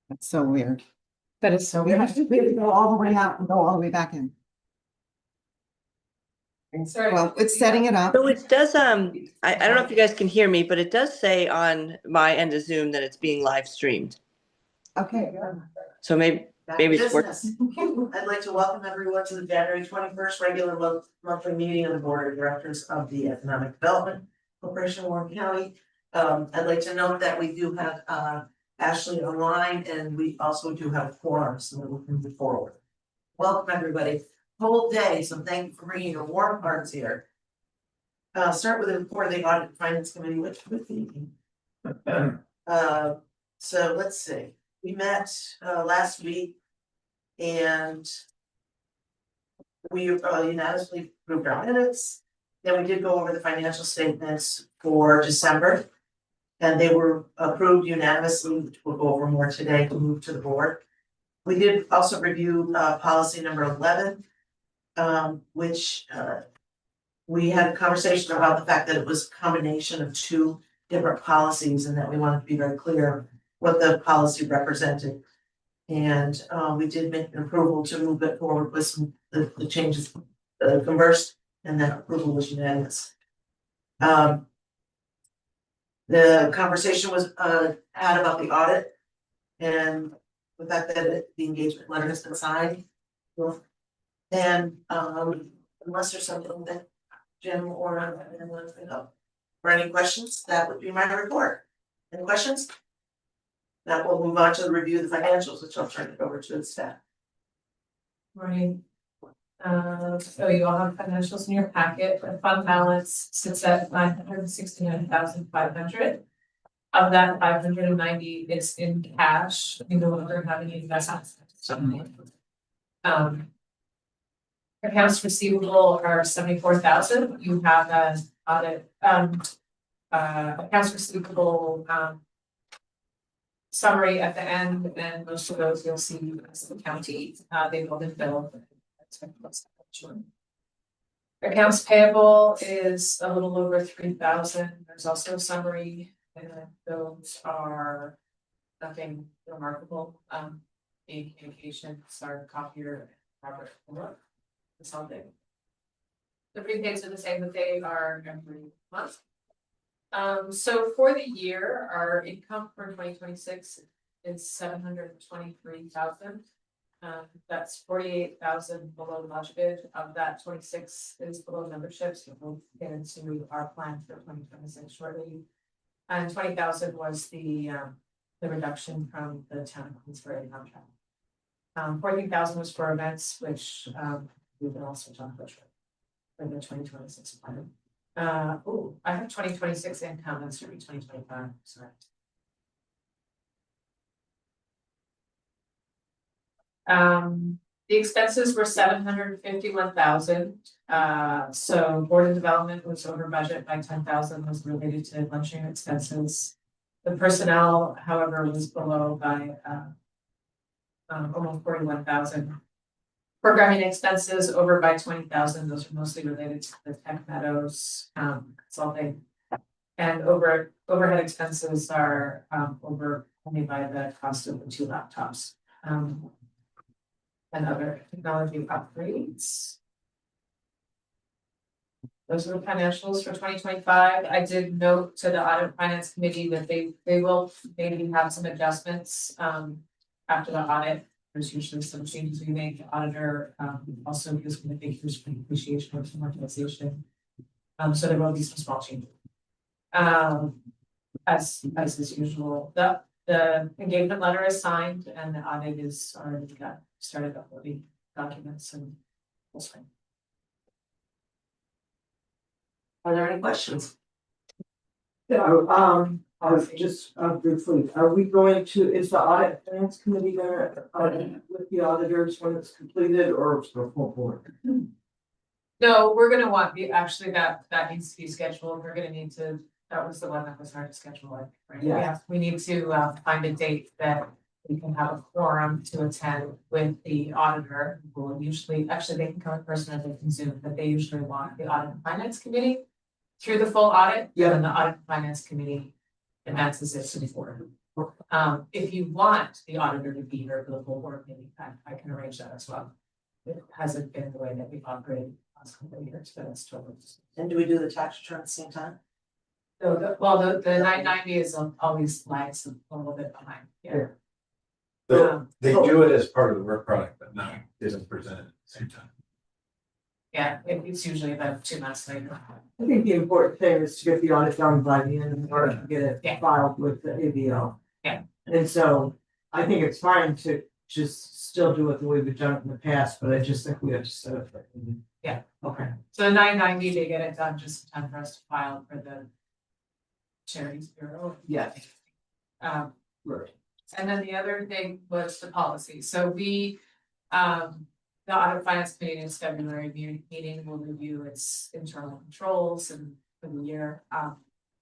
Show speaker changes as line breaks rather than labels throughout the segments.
That's so weird.
That is so
We have to go all the way out and go all the way back in.
Sorry.
Well, it's setting it up.
So it does, I don't know if you guys can hear me, but it does say on my end of Zoom that it's being live streamed.
Okay.
So maybe it's working.
Business. I'd like to welcome everyone to the January 21st regular monthly meeting of the Board of Directors of the Economic Development Corporation of Warren County. I'd like to note that we do have Ashley online, and we also do have a quorum, so that we can move forward. Welcome, everybody. Whole day, so thank you for bringing your warm hearts here. I'll start with a report of the Audit and Finance Committee, which with the so let's see. We met last week and we unanimously approved our minutes. Then we did go over the financial statements for December. And they were approved unanimously, which we'll go over more today to move to the board. We did also review policy number 11, which we had a conversation about the fact that it was a combination of two different policies and that we wanted to be very clear what the policy represented. And we did make an approval to move it forward with some the changes conversed, and then approval was unanimous. The conversation was had about the audit and the fact that the engagement letter has been signed. And unless there's something that Jim or anyone wants to bring up or any questions, that would be my report. Any questions? Now we'll move on to the review of the financials, which I'll turn it over to the staff.
Morning. So you all have financials in your packet. The fund balance sits at 969,500. Of that, 590 is in cash. We no longer have any investments. Accounts receivable are 74,000. You have an audit accounts receivable summary at the end, and most of those you'll see as the county. They've all been billed. Accounts payable is a little over 3,000. There's also a summary, and those are nothing remarkable. The communications are copier Robert something. The prepaids are the same, but they are every month. So for the year, our income for 2026 is 723,000. That's 48,000 below budgeted. Of that, 26 is below memberships. So we'll get into our plan for 2026 shortly. And 20,000 was the reduction from the town of Queensbury contract. 14,000 was for events, which we will also talk about for the 2026 plan. I have 2026 income, and should be 2025, sorry. The expenses were 751,000. So board of development was over budget by 10,000, was related to lunchroom expenses. The personnel, however, was below by almost 41,000. Programming expenses over by 20,000. Those are mostly related to the Tech Meadows consulting, and overhead expenses are over only by the cost of the 2 laptops and other technology upgrades. Those are the financials for 2025. I did note to the Audit Finance Committee that they will maybe have some adjustments after the audit. There's usually some changes we make. The auditor also gives me the figures for depreciation or some amortization. So there will be some small changes. As is usual. The engagement letter is signed and the audit is already started uploading documents and we'll sign.
Are there any questions?
Yeah, just briefly, are we going to, is the audit finance committee gonna with the auditors when it's completed, or it's the full board?
No, we're gonna want actually that needs to be scheduled. We're gonna need to, that was the one that was hard to schedule, like, right?
Yeah.
We need to find a date that we can have a quorum to attend with the auditor, who will usually, actually they can come in person or they can Zoom, but they usually want the audit and finance committee through the full audit.
Yeah.
And the audit and finance committee advances it to the board. If you want the auditor to be here for the full board meeting, I can arrange that as well. It hasn't been the way that we've operated the last couple of years, but it's totally.
And do we do the tax return at the same time?
So the 990 is always lags a little bit behind, yeah.
They do it as part of the work product, but not, isn't presented at the same time.
Yeah, it's usually about 2 months later.
I think the important thing is to get the audit done by the end of the month, to get
Yeah.
it filed with the ABO.
Yeah.
And so I think it's fine to just still do it the way we've done it in the past, but I just think we have to set it.
Yeah.
Okay.
So the 990, they get it done just in time for us to file for the Charities Bureau.
Yeah.
Right. And then the other thing was the policy. So we, the Audit Finance Committee in its February meeting will review its internal controls and for the year.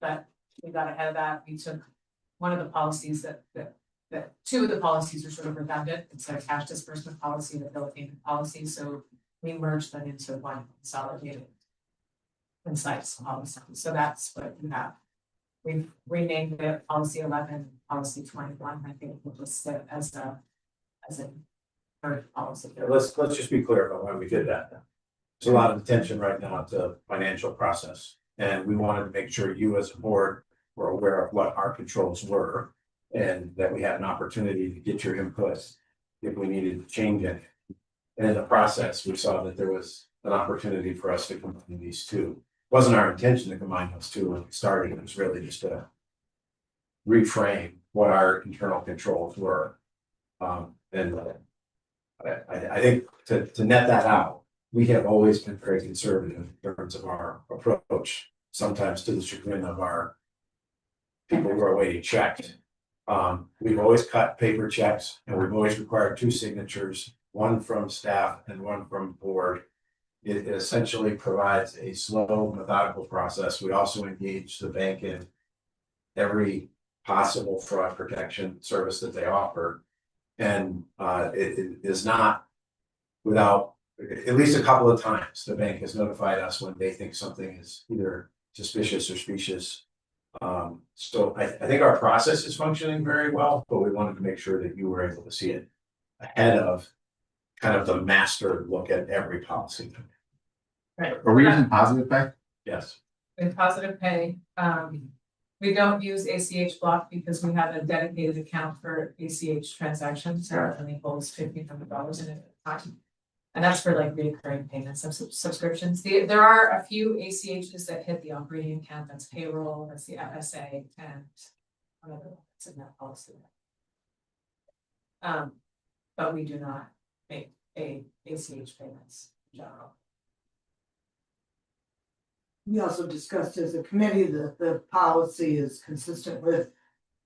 But we got ahead of that. We took one of the policies that two of the policies are sort of redundant. It's a cash disbursement policy and a bill payment policy. So we merged them into one consolidated concise policy. So that's what we have. We've renamed it policy 11, policy 21. I think we'll just sit as a third policy.
Let's just be clear about why we did that. There's a lot of attention right now to financial process, and we wanted to make sure you as a board were aware of what our controls were. And that we had an opportunity to get your input if we needed to change it. And in the process, we saw that there was an opportunity for us to combine these two. It wasn't our intention to combine those two when we started. It was really just to reframe what our internal controls were. And I think to net that out, we have always been very conservative in terms of our approach, sometimes to the chagrin of our people who are waiting checks. We've always cut paper checks and we've always required 2 signatures, one from staff and one from board. It essentially provides a slow, methodical process. We also engage the bank in every possible fraud protection service that they offer. And it is not without, at least a couple of times, the bank has notified us when they think something is either suspicious or specious. So I think our process is functioning very well, but we wanted to make sure that you were able to see it ahead of kind of the master look at every policy.
Right.
Are we using positive pay?
Yes.
In positive pay, we don't use ACH block because we have a dedicated account for ACH transactions. It only holds $1,500 in it at a time. And that's for like recurring payments of subscriptions. There are a few ACHs that hit the operating account. That's payroll, that's the FSA, and whatever that's in that policy. But we do not make ACH payments in general.
We also discussed as a committee that the policy is consistent with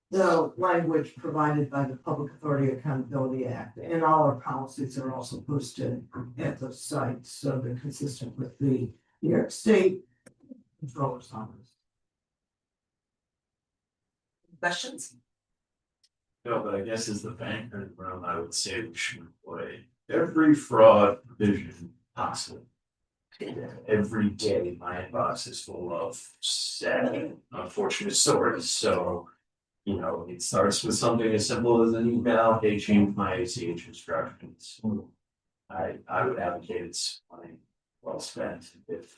the language provided by the Public Authority Accountability Act, and all our policies are also posted at the site, so they're consistent with the New York State Controller's Office.
Questions?
No, but I guess as the banker in the room, I would say we should employ every fraud provision possible. Every day my inbox is full of sad, unfortunate stories, so. You know, it starts with something as simple as an email, hey, change my ACH instructions. I would advocate it's money well spent if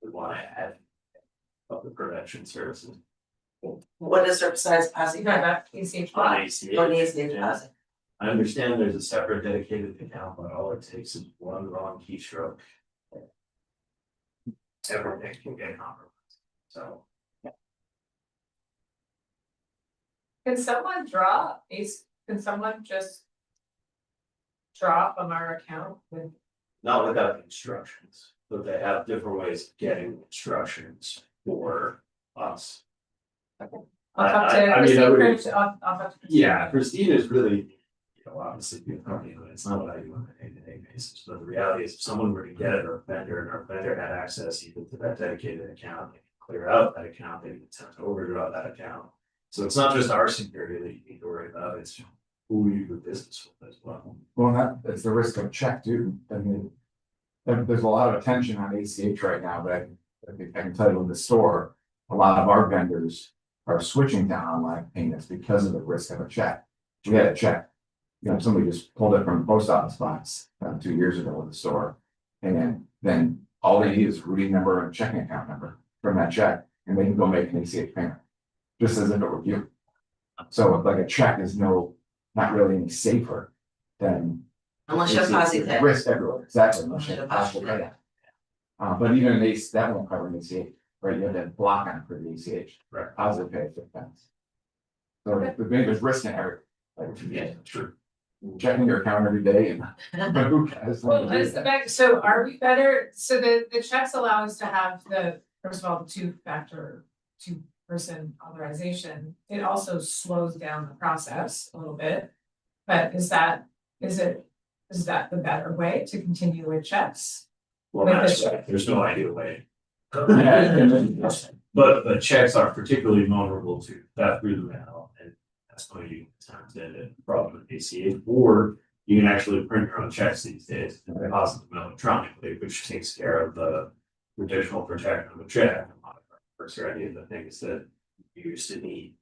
we want to add of the prevention services.
What is our besides policy?
You got that ACH block?
On ACH,
Or the ACH
yeah.
policy?
I understand there's a separate dedicated account, but all it takes is one wrong keystroke. Everything can get compromised, so.
Can someone can someone just draw from our account with?
Not without instructions, but they have different ways of getting instructions for us.
I'll talk to
I mean, I would-
Christine, I'll talk to Christine.
Yeah, Christine is really, obviously the company, but it's not what I do on a day-to-day basis, but the reality is if someone were to get it or a vendor and our vendor had access even to that dedicated account, they can clear out that account, they can attempt to overdraw that account. So it's not just our security that you need to worry about, it's who you do business with as well.
Well, that's the risk of check too. I mean, there's a lot of attention on ACH right now, but I can tell you in the store, a lot of our vendors are switching to online payments because of the risk of a check. We had a check. Somebody just pulled it from the post office box 2 years ago at the store. And then all they need is a routing number and checking account number from that check, and they can go make an ACH payment. Just as if it were you. So like a check is not really any safer than.
Unless you have
ACH.
posi pay.
Risk everywhere, exactly.
Unless you have
Possible
posi pay.
pay. But even that won't cover an ACH, right? You have to block on it for the ACH.
Right.
Positive pay expense. So the biggest risk in everything. Like,
Yeah, true.
checking your account every day and. But who cares?
Well, is the back, so are we better, so the checks allow us to have first of all, the two-person authorization. It also slows down the process a little bit. But is that the better way to continue with checks?
Well, that's right, there's no ideal way.
Yeah.
But checks are particularly vulnerable to theft through the mail, and that's why you sometimes end in problem with ACH, or you can actually print your own checks these days and deposit them electronically, which takes care of the traditional protection of a check. First, any of the things that you used to need.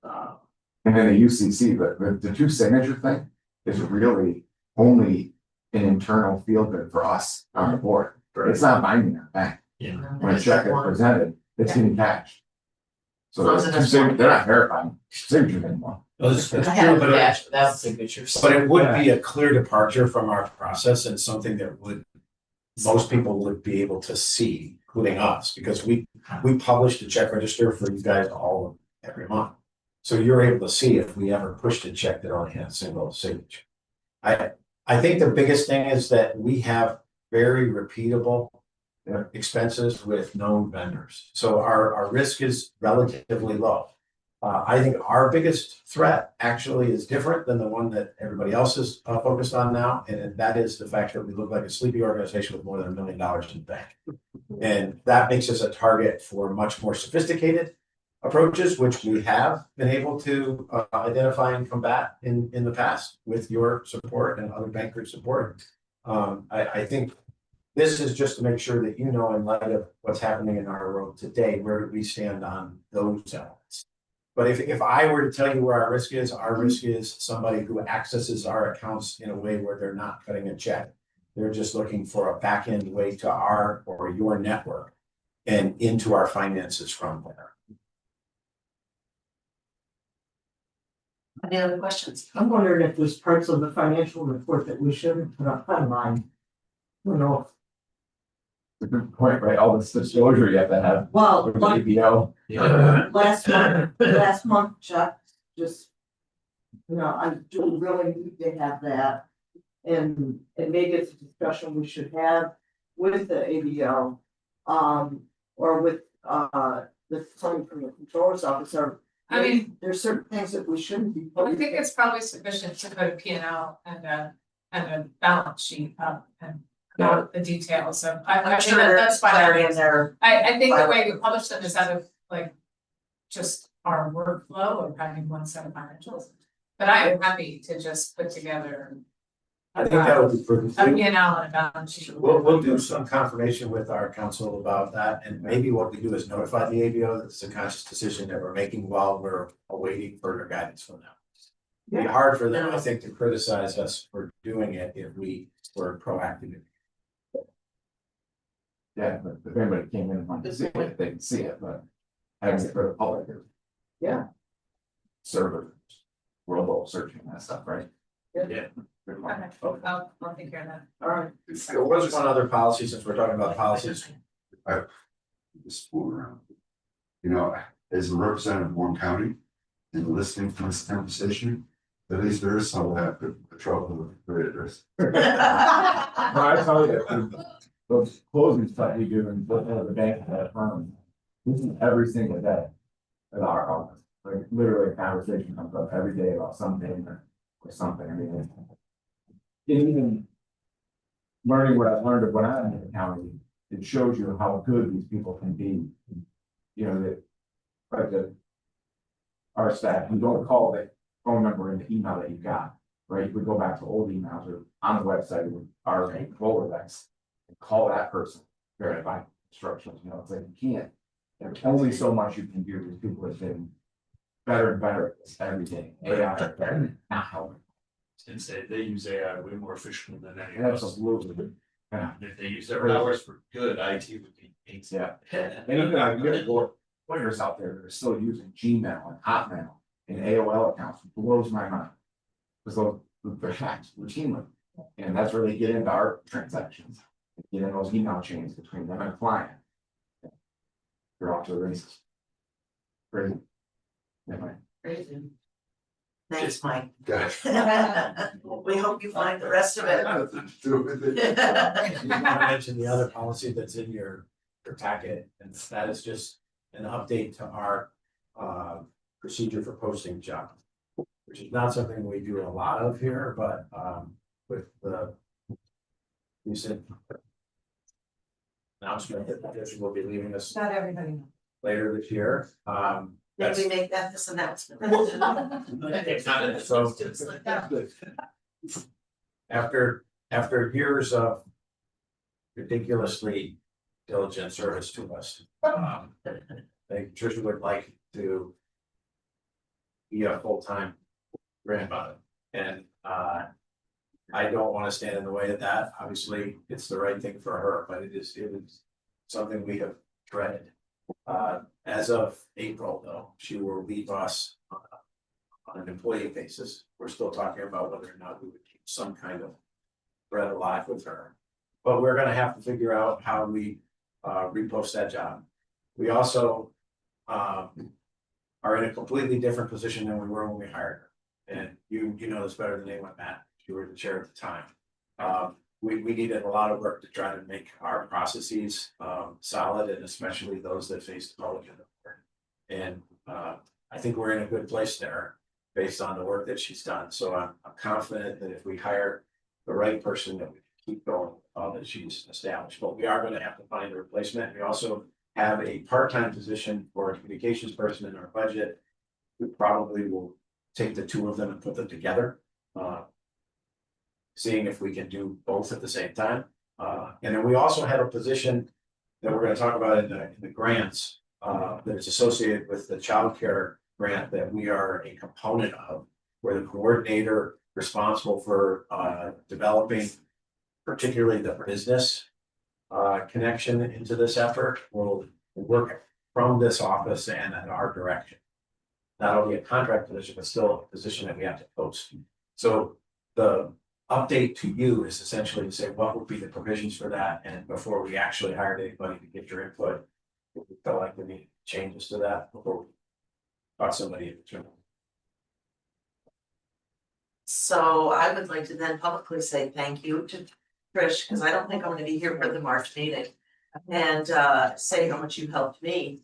And then the UCC, the two signature thing is really only an internal feel good for us on the board. It's not binding on the bank.
Yeah.
When a check is presented, it's getting cashed. So
As long as
they're
it has
they're not verifying signature anymore.
That's
I
true,
have
but
a
it,
dash without signatures.
but it would be a clear departure from our process and something that most people would be able to see, including us, because we publish the check register for you guys every month. So you're able to see if we ever pushed a check that only had a single signature. I think the biggest thing is that we have very repeatable expenses with known vendors. So our risk is relatively low. I think our biggest threat actually is different than the one that everybody else is focused on now. And that is the fact that we look like a sleepy organization with more than $1 million in the bank. And that makes us a target for much more sophisticated approaches, which we have been able to identify and combat in the past with your support and other bankers' support. I think this is just to make sure that you know, in light of what's happening in our world today, where we stand on those elements. But if I were to tell you where our risk is somebody who accesses our accounts in a way where they're not cutting a check. They're just looking for a back end way to our or your network and into our finances from there.
Any other questions?
I'm wondering if there's parts of the financial report that we shouldn't put up online. You know,
It's a good point, right? All this disclosure you have to have
well,
with the
like
ABO.
last month, Chuck, just. I do really need to have that. And maybe it's a discussion we should have with the ABO. Or with the someone from the controller's office, or.
I mean,
there's certain things that we shouldn't be.
I think it's probably sufficient to put a P&L and a balance sheet up and about the details of,
I'm sure that's clarity in there.
I think the way we publish them is out of like just our workflow of having one set of financials. But I am happy to just put together
I think that would be
a
prudent.
P&L and a balance sheet.
We'll do some confirmation with our council about that, and maybe what we do is notify the ABO that it's a conscious decision that we're making while we're awaiting further guidance from them. It'd be hard for them, I think, to criticize us for doing it if we were proactive.
Yeah, but if anybody came in and wanted to see it, they can see it, but having it for the public.
Yeah.
Server, world searching that stuff, right?
Yeah.
Good point.
Okay, I'll take care of that.
All right.
There was one other policy, since we're talking about policies.
Just fool around. As a representative of Warren County and listening to this conversation, at least there is some that have trouble with the address.
No, I tell you, those closing stuff you do in the bank at that firm, this is every single day at our office. Like literally a conversation comes up every day about something or something. I mean, even learning what I've learned of when I'm in the county, it shows you how good these people can be. That our staff, you don't call the phone number in the email that you got, right? We go back to old emails or on the website with our Rolodex and call that person, verify instructions, it's like you can't. There's only so much you can do with people that have been better and better every day. AI, not helping.
And say they use AI way more efficiently than any of us.
Absolutely. Yeah.
And if they use their powers for good, IT would be.
Yeah. And even you have lawyers out there that are still using Gmail and Hotmail and AOL accounts, it blows my mind. Because they're hacked routinely, and that's where they get into our transactions, get in those email chains between them and a client. They're off to the races. Crazy. Anyway.
Crazy. Thanks, Mike.
Gosh.
We hope you find the rest of it.
Do with it.
You want to mention the other policy that's in your packet, and that is just an update to our procedure for posting jobs. Which is not something we do a lot of here, but with the recent announcement that this will be leaving us
Not everybody knows.
later this year.
Did we make that this announcement?
So
Just like that.
after years of ridiculously diligent service to us, I think Tricia would like to be a full-time grandmother, and I don't want to stand in the way of that. Obviously, it's the right thing for her, but it is something we have dreaded. As of April, though, she will leave us on an employee basis. We're still talking about whether or not we would keep some kind of thread alive with her. But we're gonna have to figure out how we repost that job. We also are in a completely different position than we were when we hired her. And you know this better than anyone, Matt, you were the chair at the time. We needed a lot of work to try to make our processes solid, and especially those that face the public in the board. And I think we're in a good place there based on the work that she's done. So I'm confident that if we hire the right person, that we can keep going that she's established. But we are going to have to find a replacement. We also have a part-time position for a communications person in our budget. We probably will take the two of them and put them together. Seeing if we can do both at the same time. And then we also have a position that we're gonna talk about in the grants that's associated with the child care grant that we are a component of, where the coordinator responsible for developing particularly the business connection into this effort will work from this office and in our direction. Not only a contract position, but still a position that we have to post. So the update to you is essentially to say what would be the provisions for that, and before we actually hired anybody to get your input, if we felt like we need changes to that before we got somebody in return.
So I would like to then publicly say thank you to Trish, because I don't think I'm gonna be here for the March meeting. And say how much you helped me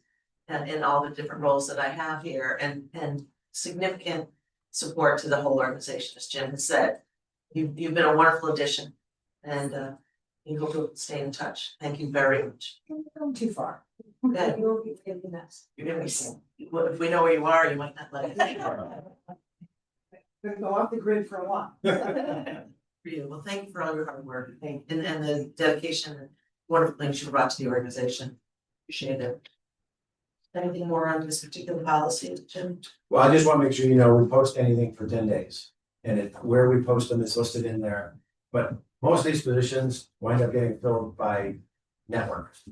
and in all the different roles that I have here, and significant support to the whole organization, as Jim has said. You've been a wonderful addition, and we hope you'll stay in touch. Thank you very much.
Don't go too far.
Good.
You will be getting next.
You're gonna be, well, if we know where you are, you might not let it.
Gonna go off the grid for a while.
For you. Well, thank you for all your hard work, and the dedication and wonderful things you brought to the organization. Appreciate it. Anything more on this particular policy, Jim?
Well, I just want to make sure you know we post anything for 10 days. And where we post them is listed in there. But most of these positions wind up getting filled by networks.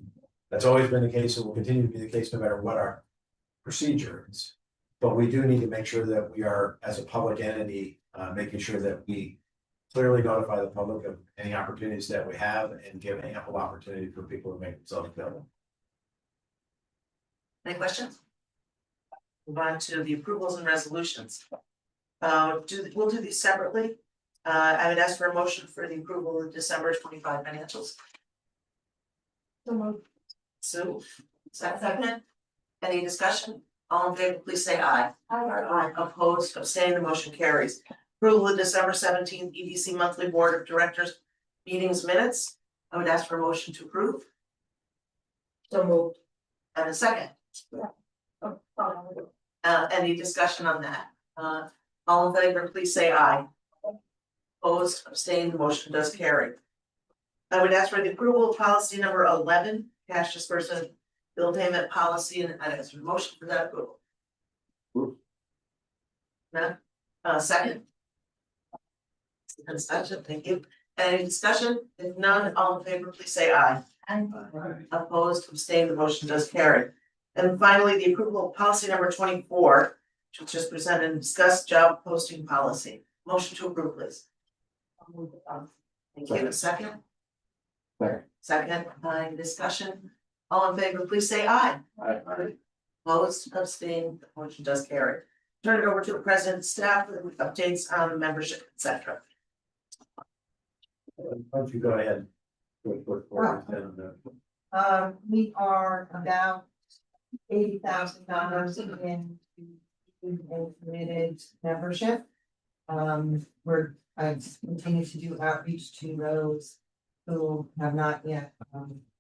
That's always been the case and will continue to be the case no matter what our procedure is. But we do need to make sure that we are, as a public entity, making sure that we clearly notify the public of any opportunities that we have and give ample opportunity for people to make themselves available.
Any questions? Move on to the approvals and resolutions. We'll do these separately. I would ask for a motion for the approval of December 25 financials. Sue, second. Any discussion? All in favor, please say aye. Aye. Opposed, abstained, the motion carries. Approval of December 17th EDC monthly board of directors meetings minutes. I would ask for a motion to approve. So moved. And a second. Any discussion on that? All in favor, please say aye. Opposed, abstained, the motion does carry. I would ask for the approval of policy number 11, cash disbursement bill payment policy, and I ask for a motion for that approval. Matt, second. Discussion, thank you. Any discussion? If none, all in favor, please say aye. Opposed, abstained, the motion does carry. And finally, the approval of policy number 24, which was just presented and discussed, job posting policy. Motion to approve, please. Thank you. Second?
Second.
Second, any discussion? All in favor, please say aye. Opposed, abstained, the motion does carry. Turn it over to the president, staff, with updates on membership, et cetera.
Why don't you go ahead?
We are about $80,000 in committed membership. I continue to do outreach to those who have not yet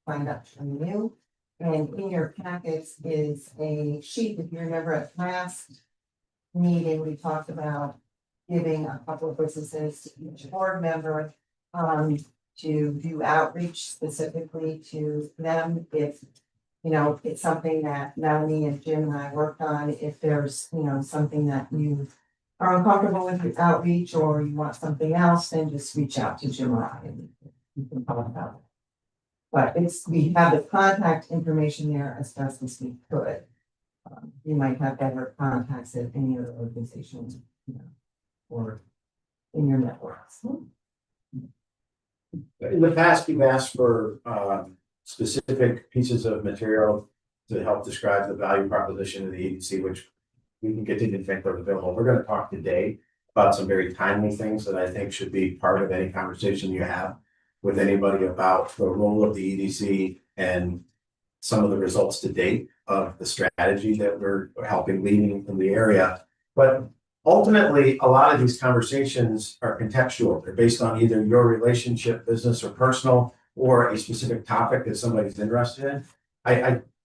signed up to renew. And in your packets is a sheet. If you remember at last meeting, we talked about giving a couple of businesses to each board member to do outreach specifically to them. If you know, it's something that Melanie and Jim and I worked on. If there's, you know, something that you are uncomfortable with your outreach or you want something else, then just reach out to Jim or I and you can talk about it. But we have the contact information there as best as we could. You might have better contacts at any other organizations, you know, or in your networks.
In the past, you've asked for specific pieces of material to help describe the value proposition of the EDC, which we can continue to think are available. We're going to talk today about some very timely things that I think should be part of any conversation you have with anybody about the role of the EDC and some of the results to date of the strategy that we're helping leading in the area. But ultimately, a lot of these conversations are contextual. They're based on either your relationship, business or personal, or a specific topic that somebody's interested in.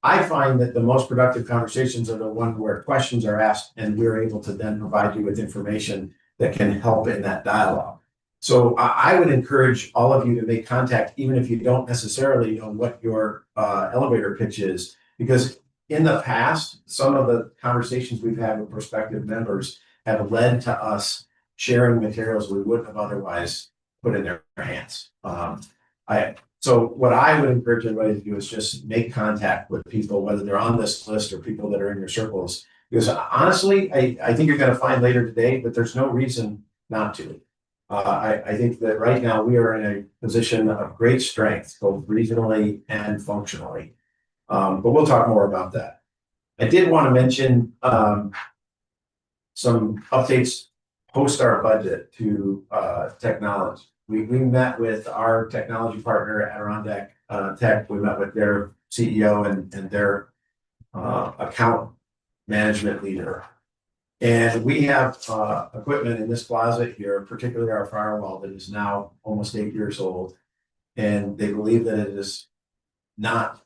I find that the most productive conversations are the ones where questions are asked and we're able to then provide you with information that can help in that dialogue. So I would encourage all of you to make contact, even if you don't necessarily know what your elevator pitch is, because in the past, some of the conversations we've had with prospective members have led to us sharing materials we wouldn't have otherwise put in their hands. So what I would encourage everybody to do is just make contact with people, whether they're on this list or people that are in your circles. Because honestly, I think you're going to find later today that there's no reason not to. I think that right now we are in a position of great strength, both regionally and functionally. But we'll talk more about that. I did want to mention some updates post our budget to technology. We met with our technology partner Adirondack Tech. We met with their CEO and their account management leader. And we have equipment in this closet here, particularly our firewall, that is now almost 8 years old. And they believe that it is not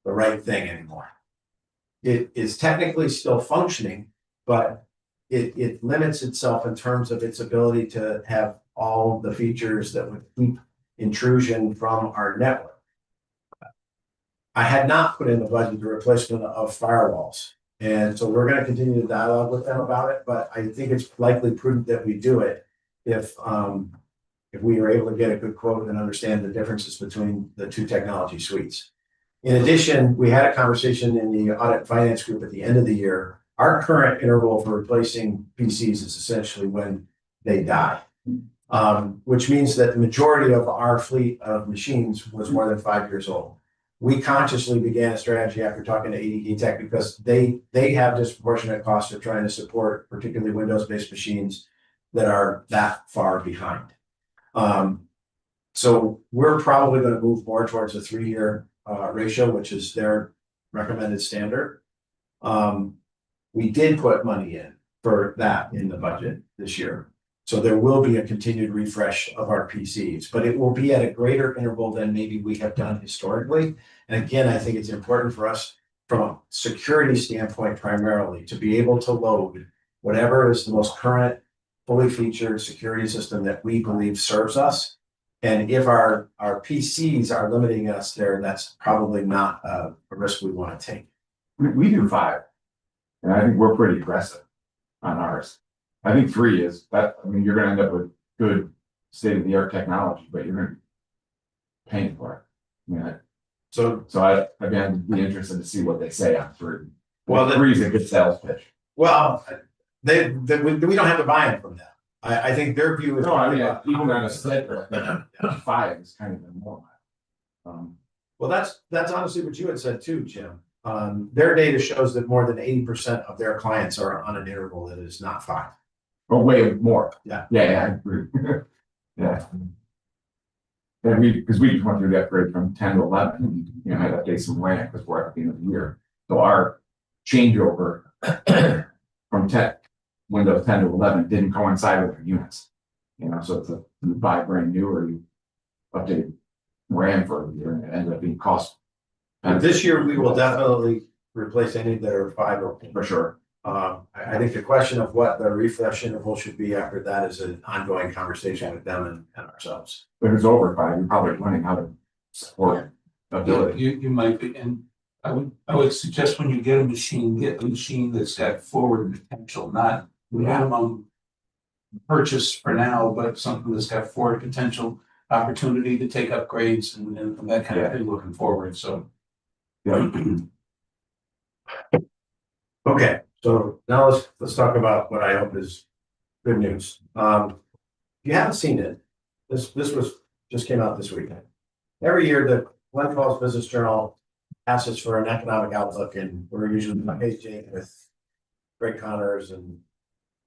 the right thing anymore. It is technically still functioning, but it limits itself in terms of its ability to have all the features that would keep intrusion from our network. I had not put in the budget the replacement of firewalls. And so we're going to continue to dialogue with them about it, but I think it's likely prudent that we do it if we are able to get a good quote and understand the differences between the two technology suites. In addition, we had a conversation in the audit finance group at the end of the year. Our current interval for replacing PCs is essentially when they die, which means that the majority of our fleet of machines was more than 5 years old. We consciously began a strategy after talking to EDC Tech because they have disproportionate costs of trying to support particularly Windows-based machines that are that far behind. So we're probably going to move more towards a 3-year ratio, which is their recommended standard. We did put money in for that in the budget this year. So there will be a continued refresh of our PCs, but it will be at a greater interval than maybe we have done historically. And again, I think it's important for us from a security standpoint, primarily to be able to load whatever is the most current, fully featured security system that we believe serves us. And if our PCs are limiting us there, that's probably not a risk we want to take.
We do 5, and I think we're pretty aggressive on ours. I think 3 is that, I mean, you're gonna end up with good state of the art technology, but you're gonna pay for it. Yeah,
So,
so I'd be interested to see what they say on 3.
Well, then-
3 is a good sales pitch.
well, we don't have to buy in from them. I think their view is.
No, I mean, even on a set, 5 is kind of more.
Well, that's honestly what you had said too, Jim. Their data shows that more than 80% of their clients are on an interval that is not 5.
Oh, way more.
Yeah.
Yeah, I agree. Yeah. And because we just went through the upgrade from 10 to 11, and, you know, had to update some land because we're at the end of the year. So our changeover from Windows 10 to 11 didn't coincide with our units. You know, so it's you buy brand new or you update RAM for a year and it ended up being cost.
And this year, we will definitely replace any that are 5 or
For sure.
I think the question of what the refresh interval should be after that is an ongoing conversation with them and ourselves.
If it's over 5, you're probably learning how to support ability.
You might be, and I would suggest when you get a machine, get a machine that's got forward potential, not minimum purchase for now, but something that's got forward potential, opportunity to take upgrades and that kind of thing looking forward, so.
Yeah.
Okay, so now let's talk about what I hope is good news. If you haven't seen it, this just came out this weekend. Every year, the Glen Falls Business Journal asks us for an economic outlook, and we're usually on page 8 with Greg Connors and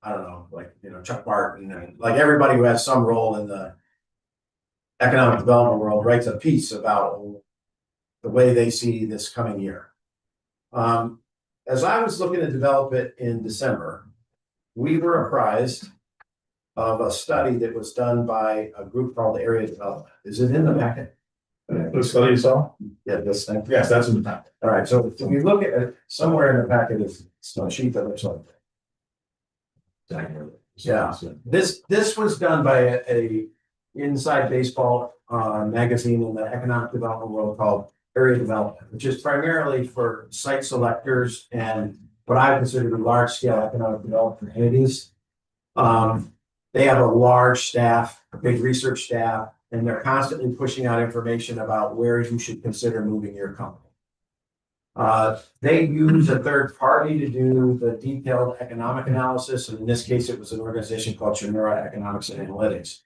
I don't know, like, you know, Chuck Barton and like everybody who has some role in the economic development world writes a piece about the way they see this coming year. As I was looking to develop it in December, we were apprised of a study that was done by a group called Area Development. Is it in the packet?
The study you saw?
Yeah, this thing.
Yes, that's in the packet.
All right, so if you look at it, somewhere in the packet is a sheet that looks like that. Yeah. This was done by a inside baseball magazine in the economic development world called Area Development, which is primarily for site selectors and what I consider to be large scale economic development entities. They have a large staff, a big research staff, and they're constantly pushing out information about where you should consider moving your company. They use a third party to do the detailed economic analysis, and in this case, it was an organization called Chinura Economics and Analytics.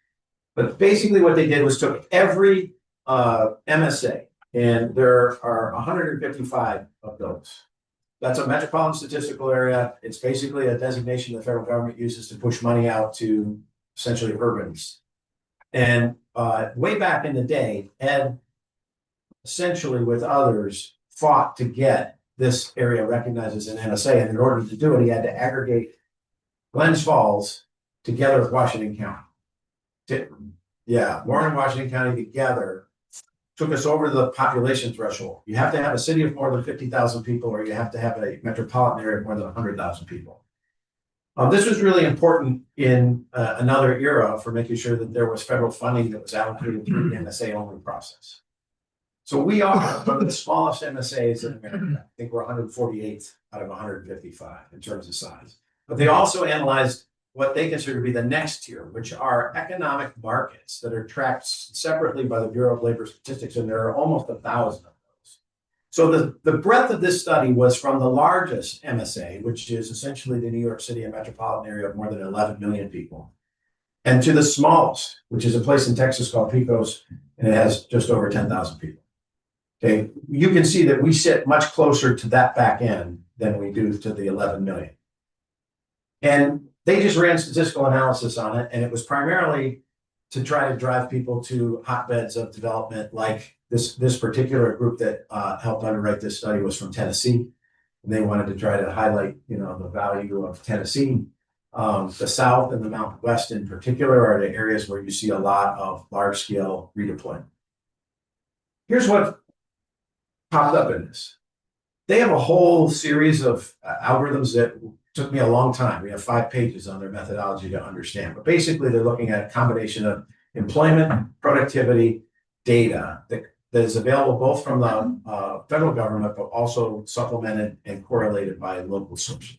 But basically what they did was took every MSA, and there are 155 of those. That's a metropolitan statistical area. It's basically a designation the federal government uses to push money out to essentially urbans. And way back in the day, Ed essentially with others fought to get this area recognized as an MSA. And in order to do it, he had to aggregate Glens Falls together with Washington County. Warren and Washington County together took us over the population threshold. You have to have a city of more than 50,000 people, or you have to have a metropolitan area of more than 100,000 people. This was really important in another era for making sure that there was federal funding that was allocated through the MSA only process. So we are one of the smallest MSAs in America. I think we're 148th out of 155 in terms of size. But they also analyzed what they consider to be the next tier, which are economic markets that are tracked separately by the Bureau of Labor Statistics, and there are almost 1,000 of those. So the breadth of this study was from the largest MSA, which is essentially the New York City and metropolitan area of more than 11 million people, and to the smallest, which is a place in Texas called Pecos, and it has just over 10,000 people. Okay, you can see that we sit much closer to that back end than we do to the 11 million. And they just ran statistical analysis on it, and it was primarily to try to drive people to hotbeds of development. Like this particular group that helped underwrite this study was from Tennessee, and they wanted to try to highlight, you know, the value of Tennessee. The South and the Mountain West in particular are the areas where you see a lot of large scale redeployment. Here's what popped up in this. They have a whole series of algorithms that took me a long time. We have 5 pages on their methodology to understand, but basically they're looking at a combination of employment, productivity, data that is available both from the federal government, but also supplemented and correlated by local sources.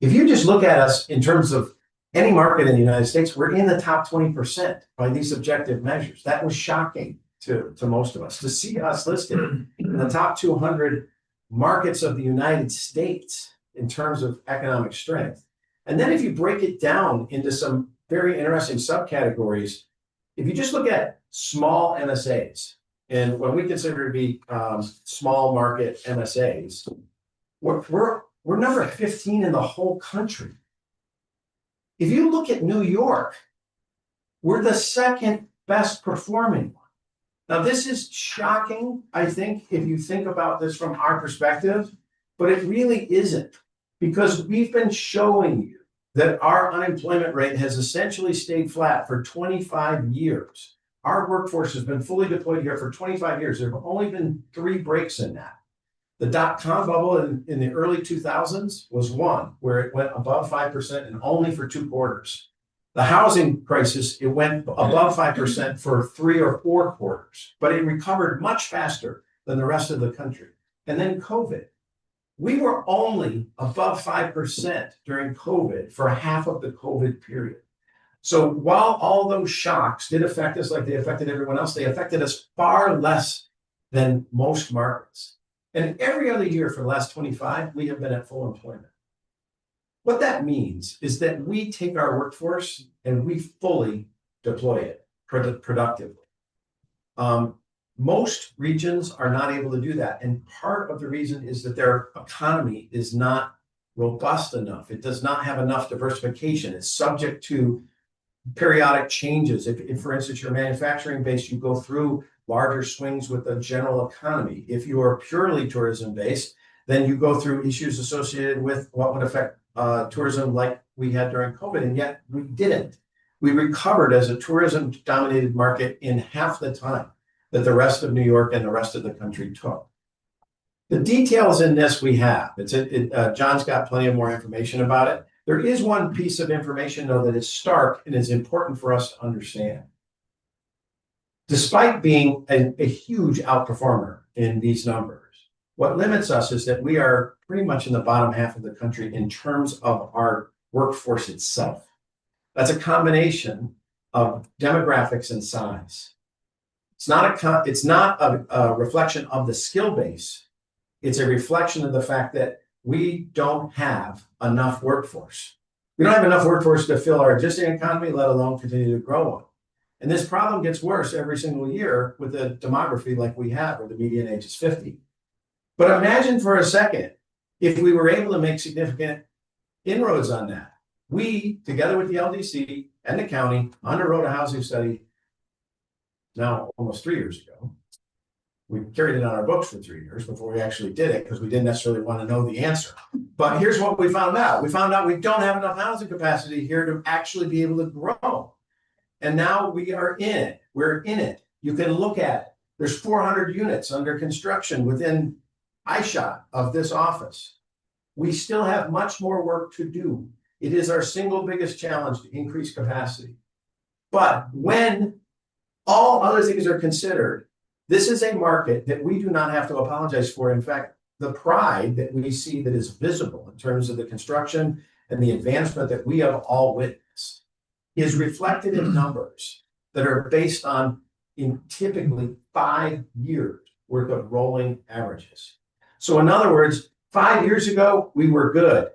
If you just look at us in terms of any market in the United States, we're in the top 20% by these objective measures. That was shocking to most of us. To see us listed in the top 200 markets of the United States in terms of economic strength. And then if you break it down into some very interesting subcategories, if you just look at small MSAs, and what we consider to be small market MSAs, we're number 15 in the whole country. If you look at New York, we're the second best performing one. Now, this is shocking, I think, if you think about this from our perspective, but it really isn't, because we've been showing you that our unemployment rate has essentially stayed flat for 25 years. Our workforce has been fully deployed here for 25 years. There have only been 3 breaks in that. The dot-com bubble in the early 2000s was one, where it went above 5% and only for 2 quarters. The housing crisis, it went above 5% for 3 or 4 quarters, but it recovered much faster than the rest of the country. And then COVID. We were only above 5% during COVID for half of the COVID period. So while all those shocks did affect us like they affected everyone else, they affected us far less than most markets. And every other year for the last 25, we have been at full employment. What that means is that we take our workforce and we fully deploy it productively. Most regions are not able to do that. And part of the reason is that their economy is not robust enough. It does not have enough diversification. It's subject to periodic changes. If for instance, you're manufacturing based, you go through larger swings with the general economy. If you are purely tourism based, then you go through issues associated with what would affect tourism like we had during COVID, and yet we didn't. We recovered as a tourism dominated market in half the time that the rest of New York and the rest of the country took. The details in this we have. John's got plenty of more information about it. There is one piece of information, though, that is stark and is important for us to understand. Despite being a huge outperformer in these numbers, what limits us is that we are pretty much in the bottom half of the country in terms of our workforce itself. That's a combination of demographics and size. It's not a reflection of the skill base. It's a reflection of the fact that we don't have enough workforce. We don't have enough workforce to fill our existing economy, let alone continue to grow one. And this problem gets worse every single year with the demography like we have, where the median age is 50. But imagine for a second, if we were able to make significant inroads on that. We, together with the LDC and the county, underwrote a housing study now almost 3 years ago. We carried it on our books for 3 years before we actually did it, because we didn't necessarily want to know the answer. But here's what we found out. We found out we don't have enough housing capacity here to actually be able to grow. And now we are in it. We're in it. You can look at it. There's 400 units under construction within eyeshot of this office. We still have much more work to do. It is our single biggest challenge to increase capacity. But when all other things are considered, this is a market that we do not have to apologize for. In fact, the pride that we see that is visible in terms of the construction and the advancement that we have all witnessed is reflected in numbers that are based on typically 5 years worth of rolling averages. So in other words, 5 years ago, we were good.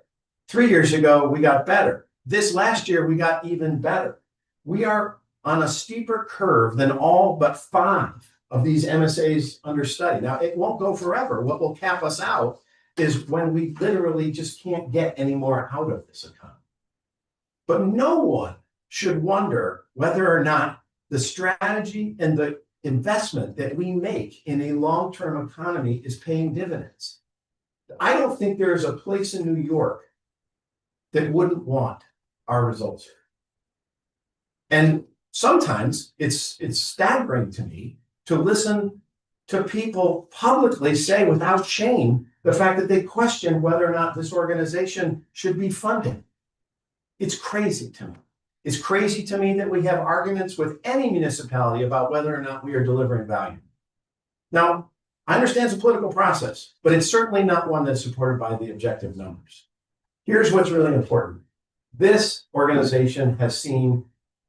3 years ago, we got better. This last year, we got even better. We are on a steeper curve than all but 5 of these MSAs under study. Now, it won't go forever. What will cap us out is when we literally just can't get any more out of this economy. But no one should wonder whether or not the strategy and the investment that we make in a long-term economy is paying dividends. I don't think there is a place in New York that wouldn't want our results here. And sometimes it's staggering to me to listen to people publicly say without shame the fact that they question whether or not this organization should be funded. It's crazy to me. It's crazy to me that we have arguments with any municipality about whether or not we are delivering value. Now, I understand it's a political process, but it's certainly not one that's supported by the objective numbers. Here's what's really important. This organization has seen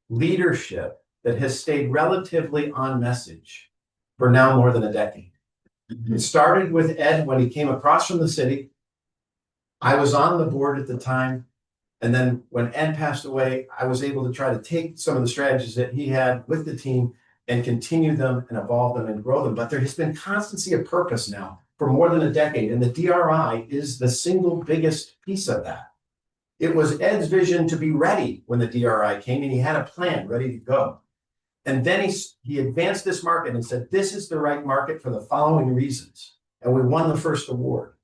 leadership that has stayed relatively on message for now more than a decade. It started with Ed when he came across from the city. I was on the board at the time. And then when Ed passed away, I was able to try to take some of the strategies that he had with the team and continue them and evolve them and grow them. But there has been constancy of purpose now for more than a decade. And the DRI is the single biggest piece of that. It was Ed's vision to be ready when the DRI came, and he had a plan ready to go. And then he advanced this market and said, this is the right market for the following reasons. And we won the first award.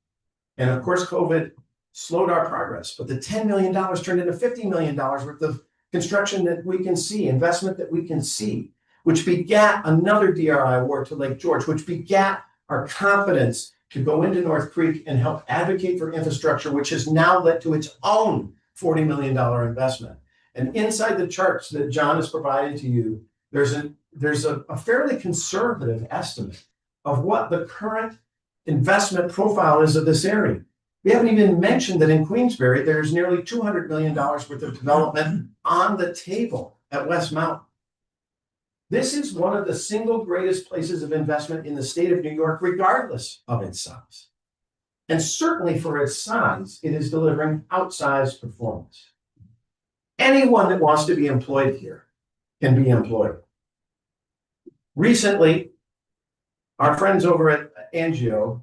And of course, COVID slowed our progress, but the $10 million turned into $50 million worth of construction that we can see, investment that we can see, which begat another DRI award to Lake George, which begat our confidence to go into North Creek and help advocate for infrastructure, which has now led to its own $40 million investment. And inside the charts that John has provided to you, there's a fairly conservative estimate of what the current investment profile is of this area. We haven't even mentioned that in Queensbury, there's nearly $200 million worth of development on the table at West Mountain. This is one of the single greatest places of investment in the state of New York, regardless of its size. And certainly for its size, it is delivering outsized performance. Anyone that wants to be employed here can be employed. Recently, our friends over at Angio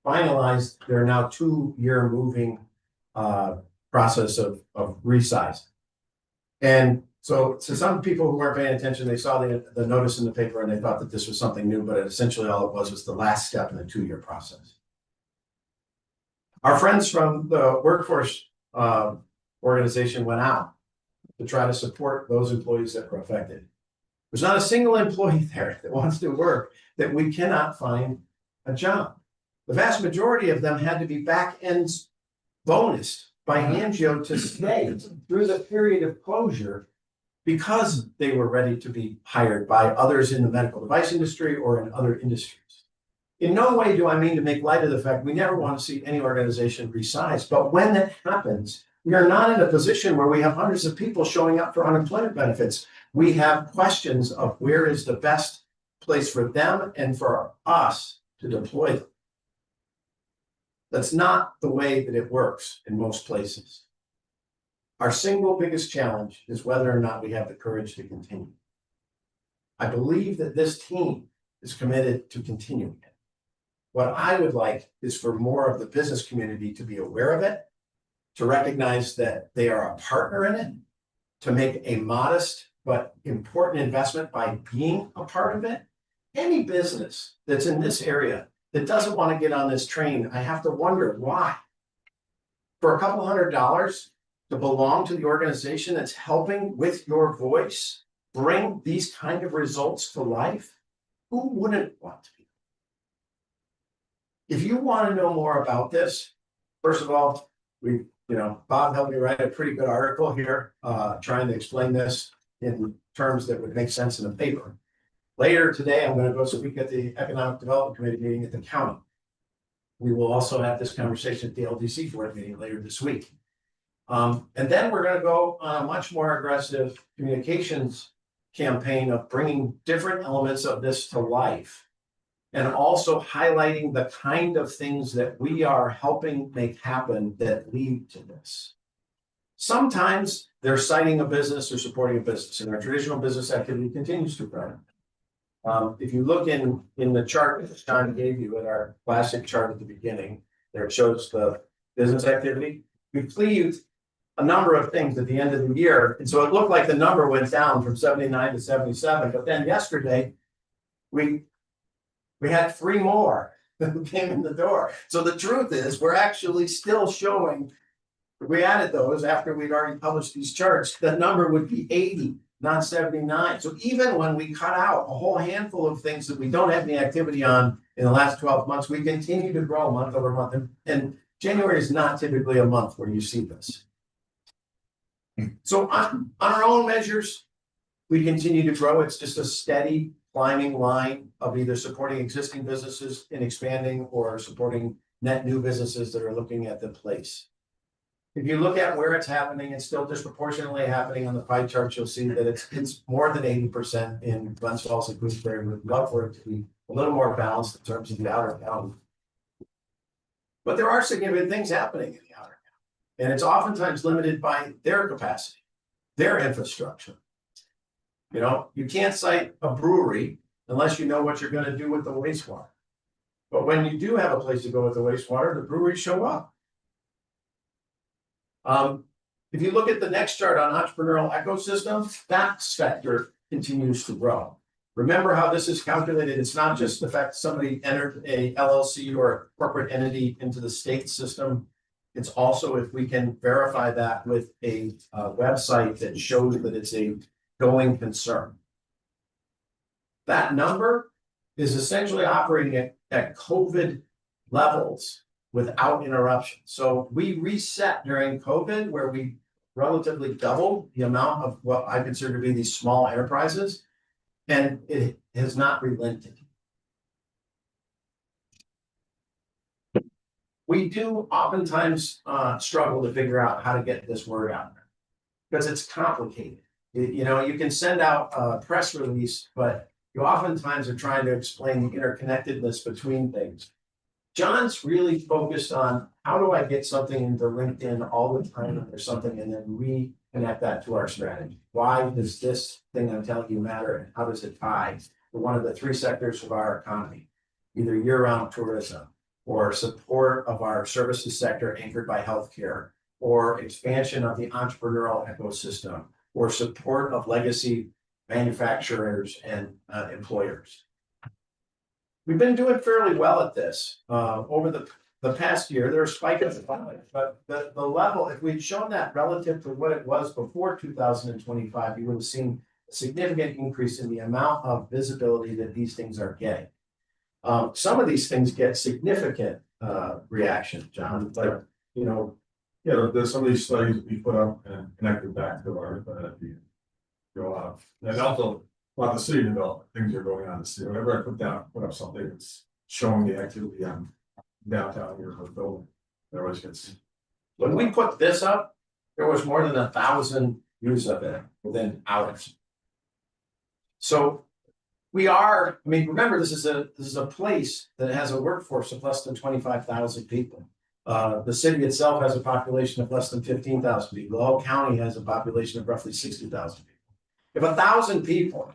finalized their now 2-year moving process of resizing. And so to some people who weren't paying attention, they saw the notice in the paper and they thought that this was something new, but essentially all it was the last step in the 2-year process. Our friends from the workforce organization went out to try to support those employees that were affected. There's not a single employee there that wants to work that we cannot find a job. The vast majority of them had to be back-end bonused by Angio to stay through the period of closure because they were ready to be hired by others in the medical device industry or in other industries. In no way do I mean to make light of the fact we never want to see any organization resize, but when that happens, we are not in a position where we have hundreds of people showing up for unemployment benefits. We have questions of where is the best place for them and for us to deploy them. That's not the way that it works in most places. Our single biggest challenge is whether or not we have the courage to continue. I believe that this team is committed to continuing it. What I would like is for more of the business community to be aware of it, to recognize that they are a partner in it, to make a modest but important investment by being a part of it. Any business that's in this area that doesn't want to get on this train, I have to wonder why. For a couple $100 to belong to the organization that's helping with your voice bring these kind of results to life, who wouldn't want to be? If you want to know more about this, first of all, Bob helped me write a pretty good article here, trying to explain this in terms that would make sense in a paper. Later today, I'm going to go speak at the Economic Development Committee meeting at the county. We will also have this conversation at the LDC board meeting later this week. And then we're going to go on a much more aggressive communications campaign of bringing different elements of this to life and also highlighting the kind of things that we are helping make happen that lead to this. Sometimes they're citing a business or supporting a business, and our traditional business activity continues to grow. If you look in the chart that John gave you at our classic chart at the beginning, there it shows the business activity. We cleaved a number of things at the end of the year. And so it looked like the number went down from 79 to 77. But then yesterday, we had 3 more that came in the door. So the truth is, we're actually still showing, if we added those after we'd already published these charts, the number would be 80. Not 79. So even when we cut out a whole handful of things that we don't have any activity on in the last 12 months, we continue to grow month over month. And January is not typically a month where you see this. So on our own measures, we continue to grow. It's just a steady climbing line of either supporting existing businesses and expanding or supporting net new businesses that are looking at the place. If you look at where it's happening, it's still disproportionately happening on the pie chart. You'll see that it's more than 80% in Glens Falls and Queensbury. We'd love for it to be a little more balanced in terms of the outer county. But there are significant things happening in the outer county, and it's oftentimes limited by their capacity, their infrastructure. You know, you can't cite a brewery unless you know what you're going to do with the wastewater. But when you do have a place to go with the wastewater, the breweries show up. If you look at the next chart on entrepreneurial ecosystem, that sector continues to grow. Remember how this is calculated. It's not just the fact somebody entered a LLC or a corporate entity into the state system. It's also if we can verify that with a website that shows that it's a going concern. That number is essentially operating at COVID levels without interruption. So we reset during COVID where we relatively doubled the amount of what I consider to be these small enterprises, and it has not relented. We do oftentimes struggle to figure out how to get this word out there because it's complicated. You know, you can send out a press release, but you oftentimes are trying to explain the interconnectedness between things. John's really focused on how do I get something into LinkedIn all the time or something and then reconnect that to our strategy. Why does this thing I'm telling you matter and how does it tie to one of the three sectors of our economy? Either year-round tourism or support of our services sector anchored by healthcare or expansion of the entrepreneurial ecosystem or support of legacy manufacturers and employers. We've been doing fairly well at this over the past year. There are spikes in volume, but the level, if we'd shown that relative to what it was before 2025, you would have seen a significant increase in the amount of visibility that these things are getting. Some of these things get significant reaction, John, but you know.
Yeah, there's some of these studies that we put up and connected back to our go out. And also about the city development, things are going on in the city. Whenever I put up something that's showing the activity on downtown here for the building, it always gets.
When we put this up, there was more than 1,000 views of it within hours. So we are, I mean, remember, this is a place that has a workforce of less than 25,000 people. The city itself has a population of less than 15,000 people. The whole county has a population of roughly 60,000 people. If 1,000 people,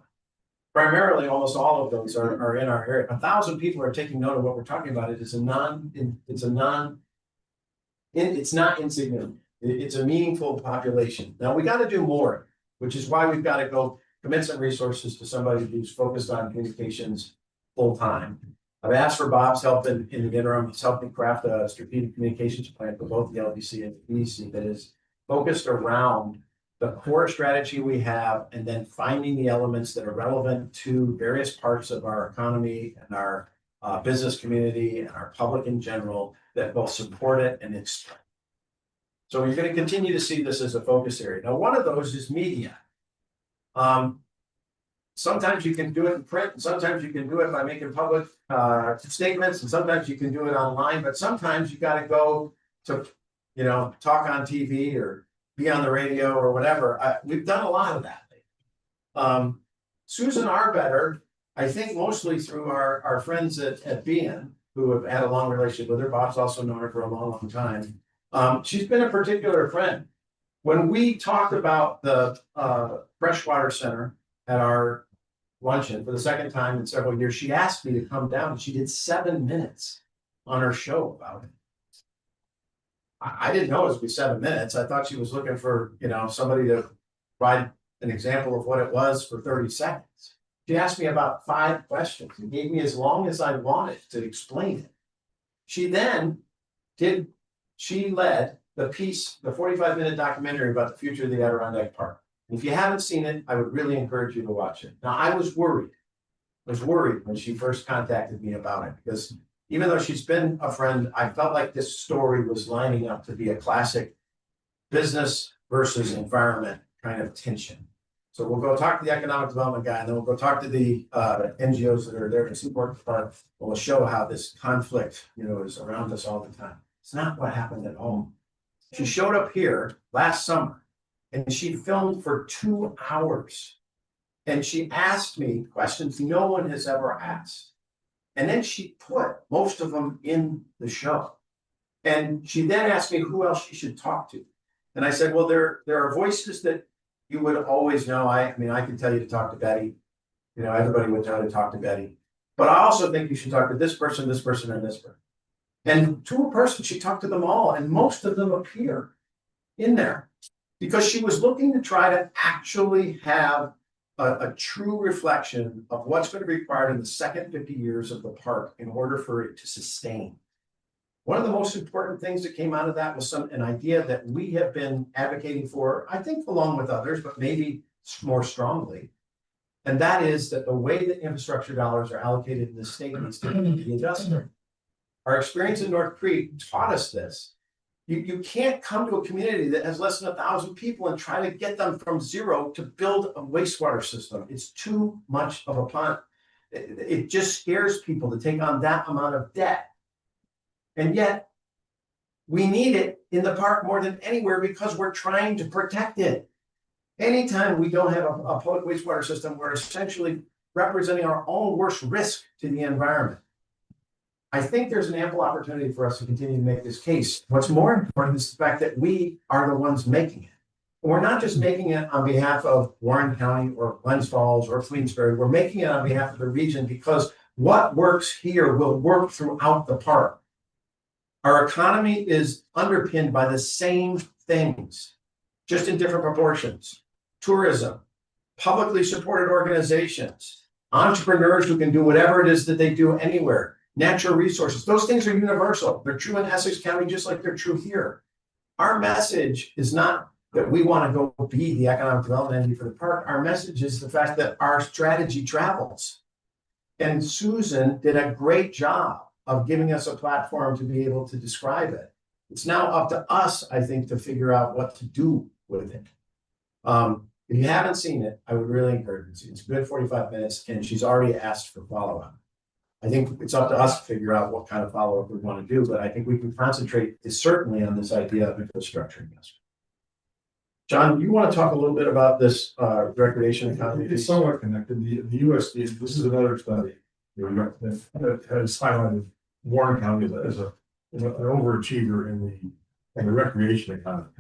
primarily almost all of those are in our area, 1,000 people are taking note of what we're talking about. It's not insignificant. It's a meaningful population. Now we got to do more, which is why we've got to go commit some resources to somebody who's focused on communications full time. I've asked for Bob's help in the interim. He's helped me craft a strategic communications plan for both the LDC and the EDC that is focused around the core strategy we have and then finding the elements that are relevant to various parts of our economy and our business community and our public in general that both support it and expand. So you're going to continue to see this as a focus area. Now, one of those is media. Sometimes you can do it in print, and sometimes you can do it by making public statements, and sometimes you can do it online, but sometimes you got to go to, you know, talk on TV or be on the radio or whatever. We've done a lot of that. Susan Arbetter, I think mostly through our friends at BN, who have had a long relationship with her. Bob's also known her for a long, long time. She's been a particular friend. When we talked about the freshwater center at our luncheon for the second time in several years, she asked me to come down and she did 7 minutes on her show about it. I didn't know it was be 7 minutes. I thought she was looking for, you know, somebody to provide an example of what it was for 30 seconds. She asked me about 5 questions and gave me as long as I wanted to explain it. She led the piece, the 45-minute documentary about the future of the Adirondack Park. If you haven't seen it, I would really encourage you to watch it. Now, I was worried when she first contacted me about it, because even though she's been a friend, I felt like this story was lining up to be a classic business versus environment kind of tension. So we'll go talk to the economic development guy, and then we'll go talk to the NGOs that are there to support the park. We'll show how this conflict, you know, is around us all the time. It's not what happened at home She showed up here last summer and she filmed for 2 hours. And she asked me questions no one has ever asked. And then she put most of them in the show. And she then asked me who else she should talk to. And I said, well, there are voices that you would always know. I mean, I could tell you to talk to Betty. You know, everybody would tell you to talk to Betty. But I also think you should talk to this person, and this person. And to a person, she talked to them all, and most of them appear in there. Because she was looking to try to actually have a true reflection of what's going to be required in the second 50 years of the park in order for it to sustain. One of the most important things that came out of that was an idea that we have been advocating for, I think along with others, but maybe more strongly. And that is that the way that infrastructure dollars are allocated in the state needs to be adjusted. Our experience in North Creek taught us this. You can't come to a community that has less than 1,000 people and try to get them from zero to build a wastewater system. It's too much of a punt. It just scares people to take on that amount of debt. And yet, we need it in the park more than anywhere because we're trying to protect it. Anytime we don't have a public wastewater system, we're essentially representing our own worst risk to the environment. I think there's an ample opportunity for us to continue to make this case. What's more important is the fact that we are the ones making it. And we're not just making it on behalf of Warren County or Glens Falls or Queensbury. We're making it on behalf of the region because what works here will work throughout the park. Our economy is underpinned by the same things, just in different proportions. Tourism, publicly supported organizations, entrepreneurs who can do whatever it is that they do anywhere. Natural resources, those things are universal. They're true in Essex County, just like they're true here. Our message is not that we want to go be the economic development entity for the park. Our message is the fact that our strategy travels. And Susan did a great job of giving us a platform to be able to describe it. It's now up to us, I think, to figure out what to do with it. If you haven't seen it, I would really encourage you to see it. It's a good 45 minutes, and she's already asked for follow-up. I think it's up to us to figure out what kind of follow-up we want to do, but I think we can concentrate certainly on this idea of infrastructure investment. John, you want to talk a little bit about this recreation economy?
It's somewhat connected. The USD, this is another study that has highlighted Warren County as an overachiever in the recreation economy.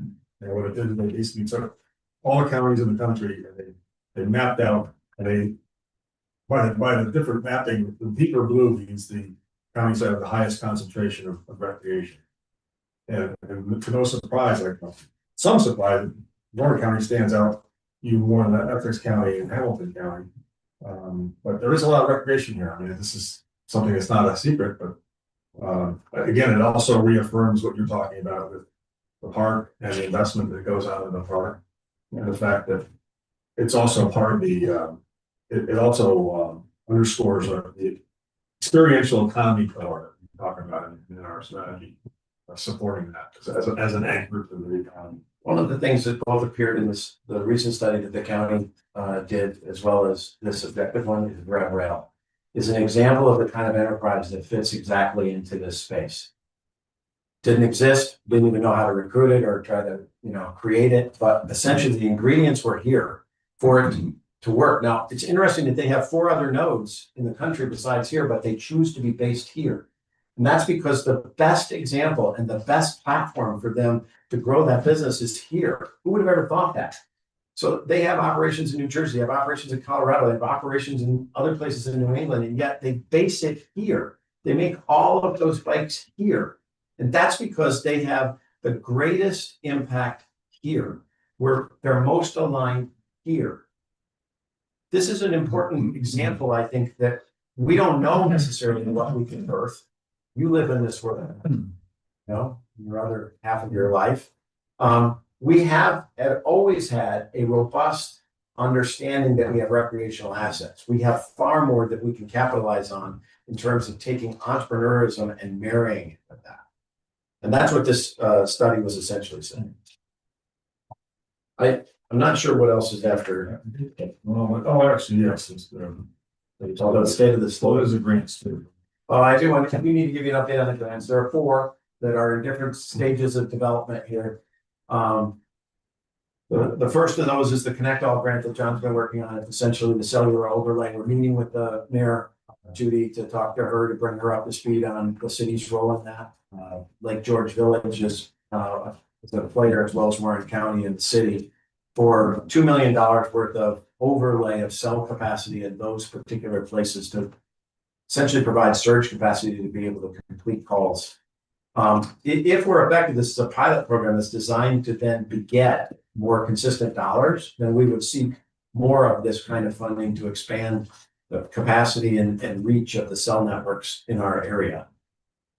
And what it did is they basically took all the counties in the country and they mapped out, and they by the different mapping, the deeper blue means the counties that have the highest concentration of recreation. And to no surprise, like some surprise, Warren County stands out even more than Essex County and Hamilton County. But there is a lot of recreation here. I mean, this is something that's not a secret, but again, it also reaffirms what you're talking about with the park and the investment that goes on in the park, and the fact that it's also part of the it also underscores the experiential economy pillar we're talking about in our strategy, supporting that as an anchor to the economy.
One of the things that both appeared in the recent study that the county did, as well as this objective one, is Rev Rail, is an example of the kind of enterprise that fits exactly into this space. Didn't exist, didn't even know how to recruit it or try to, create it, but essentially the ingredients were here for it to work. Now, it's interesting that they have 4 other nodes in the country besides here, but they choose to be based here. And that's because the best example and the best platform for them to grow that business is here. Who would have ever thought that? So they have operations in New Jersey, they have operations in Colorado, they have operations in other places in New England, and yet they base it here. They make all of those bikes here. And that's because they have the greatest impact here, where they're most aligned here. This is an important example, I think, that we don't know necessarily what we can birth. You live in this world, your other half of your life. We have always had a robust understanding that we have recreational assets. We have far more that we can capitalize on in terms of taking entrepreneurism and marrying it with that. And that's what this study was essentially saying. I'm not sure what else is after.
Actually, yes, it's
Although the state of the slow
there's a grants too.
We need to give you an update on the grants. There are 4 that are in different stages of development here. The first of those is the Connect All grant that John's been working on. It's essentially the cellular overlay. We're meeting with the mayor, Judy, to talk to her to bring her up to speed on the city's role in that. Lake George Village is a player as well as Warren County and the city for $2 million worth of overlay of cell capacity in those particular places to essentially provide surge capacity to be able to complete calls. If we're effective, this is a pilot program that's designed to then beget more consistent dollars, then we would seek more of this kind of funding to expand the capacity and reach of the cell networks in our area.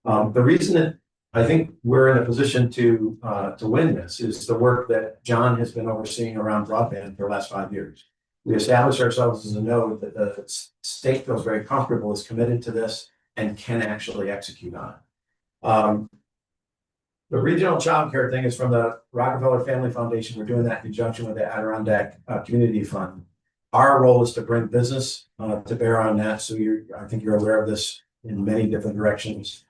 The reason that I think we're in a position to win this is the work that John has been overseeing around broadband for the last 5 years. We established ourselves as a node that the state feels very comfortable, is committed to this, and can actually execute on it. The regional child care thing is from the Rockefeller Family Foundation. We're doing that in conjunction with the Adirondack Community Fund. Our role is to bring business to bear on that. So I think you're aware of this in many different directions.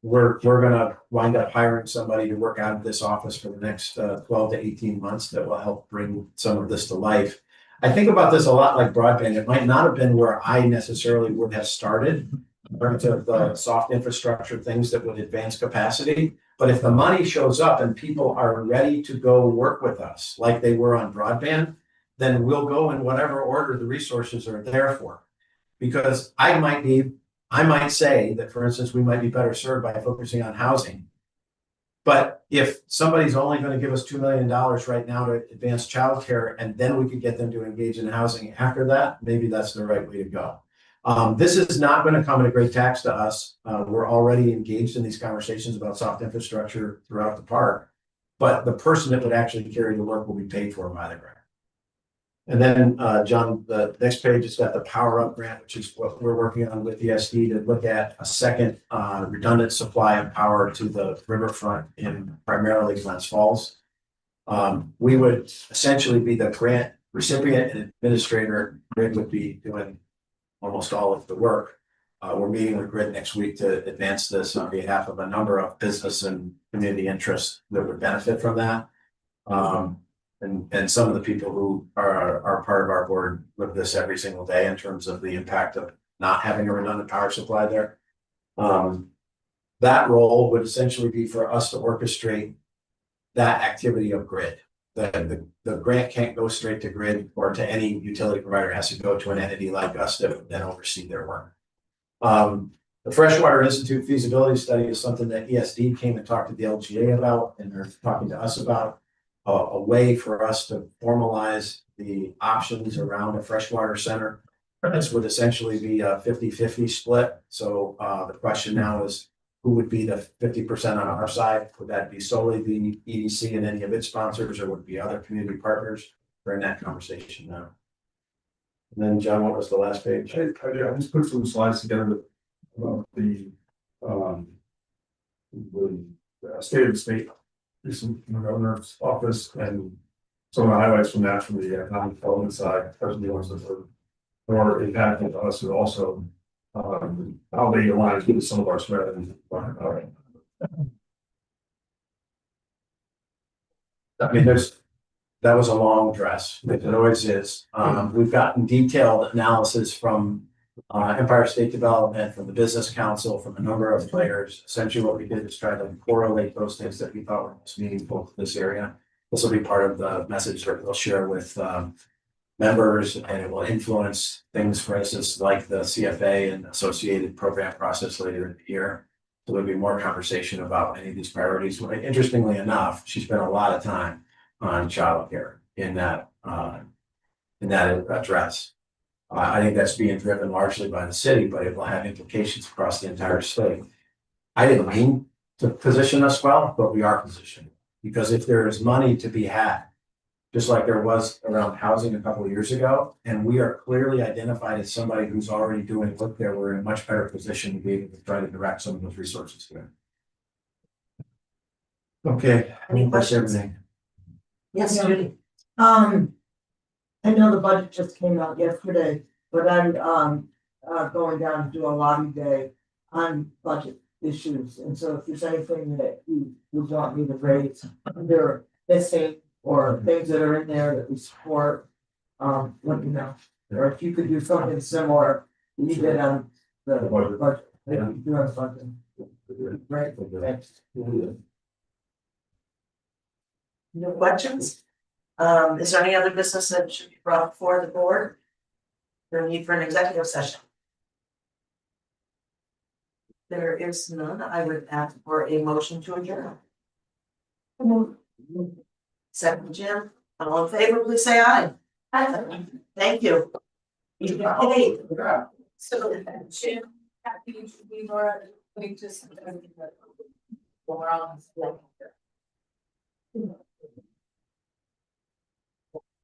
We're gonna wind up hiring somebody to work out of this office for the next 12 to 18 months that will help bring some of this to life. I think about this a lot like broadband. It might not have been where I necessarily would have started in terms of the soft infrastructure things that would advance capacity. But if the money shows up and people are ready to go work with us like they were on broadband, then we'll go in whatever order the resources are there for. Because I might say that, for instance, we might be better served by focusing on housing. But if somebody's only going to give us $2 million right now to advance childcare, and then we could get them to engage in housing after that, maybe that's the right way to go. This is not going to come at a great tax to us. We're already engaged in these conversations about soft infrastructure throughout the park, but the person that would actually carry the work will be paid for by the grant. And then, John, the next page has got the Power Up grant, which is what we're working on with ESD to look at a second redundant supply of power to the riverfront in primarily Glens Falls. We would essentially be the grant recipient and administrator. Grid would be doing almost all of the work. We're meeting with Grid next week to advance this on behalf of a number of business and community interests that would benefit from that. And some of the people who are part of our board live this every single day in terms of the impact of not having a redundant power supply there. That role would essentially be for us to orchestrate that activity of Grid. The grant can't go straight to Grid or to any utility provider. It has to go to an entity like us that would then oversee their work. The Freshwater Institute feasibility study is something that ESD came and talked to the LGA about, and they're talking to us about a way for us to formalize the options around a freshwater center. This would essentially be a 50-50 split. So the question now is, who would be the 50% on our side? Would that be solely the EDC and any of its sponsors, or would it be other community partners? We're in that conversation now. And then, John, what was the last page?
I just put some slides together about the state of the state, recent from the governor's office, and some of the highlights from that from the economic development side, especially the ones that are more impactful to us, and also how they align with some of our strategies.
I mean, that was a long address. It always is. We've gotten detailed analysis from Empire State Development, from the Business Council, from a number of players. Essentially, what we did is try to correlate those things that we thought were most meaningful to this area. This will be part of the message that we'll share with members, and it will influence things, for instance, like the CFA and associated program process later in the year. So there'll be more conversation about any of these priorities. Interestingly enough, she spent a lot of time on childcare in that address. I think that's being driven largely by the city, but it will have implications across the entire state. I didn't mean to position us well, but we are positioned, because if there is money to be had, just like there was around housing a couple of years ago, and we are clearly identified as somebody who's already doing work there, we're in a much better position to be able to try to direct some of those resources to it. Okay,
Any
that's
questions?
everything.
Yes,
Yeah.
Judy.
I know the budget just came out yesterday, but I'm going down to do a lobby day on budget issues, and so if there's anything that you would want me to raise under missing or things that are in there that we support, let me know. Or if you could do something similar, you did on the budget, if you do have something. Right, thanks.
No questions? Is there any other business that should be brought before the board? There need for an executive session? There is none. I would ask for a motion to adjourn. Second, Jim, all in favor, please say aye. Aye. Thank you. Okay.
So, Jim, happy to be more, we just. We're on.